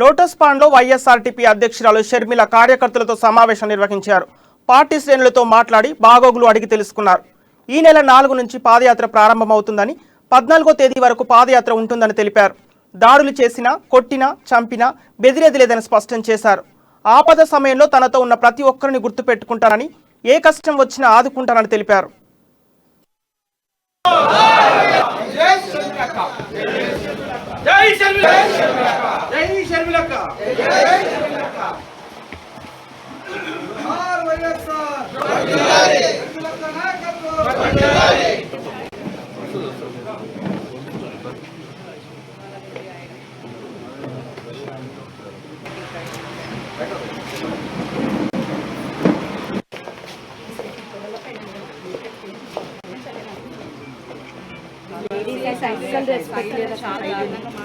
Lotus పాండ్లో YSRTP అధ్యక్షురాలు షర్మిల కార్యకర్తలతో సమావేశం నిర్వహించారు. పార్టీ శ్రేణులతో మాట్లాడి బాగోగులు అడిగి తెలుసుకున్నారు. ఈ నెల 4 నుంచి పాదయాత్ర ప్రారంభమవుతుందని, 14వ తేదీ వరకు పాదయాత్ర ఉంటుందని తెలిపారు. దాడులు చేసినా, కొట్టినా, చంపినా బెదిరేది లేదని స్పష్టం చేశారు. ఆపద సమయంలో తనతో ఉన్న ప్రతి ఒక్కరిని గుర్తుపెట్టుకుంటారని, ఏ కష్టం వచ్చినా ఆదుకుంటారని తెలిపారు. Ladies as actual respect చాలా దారుణంగా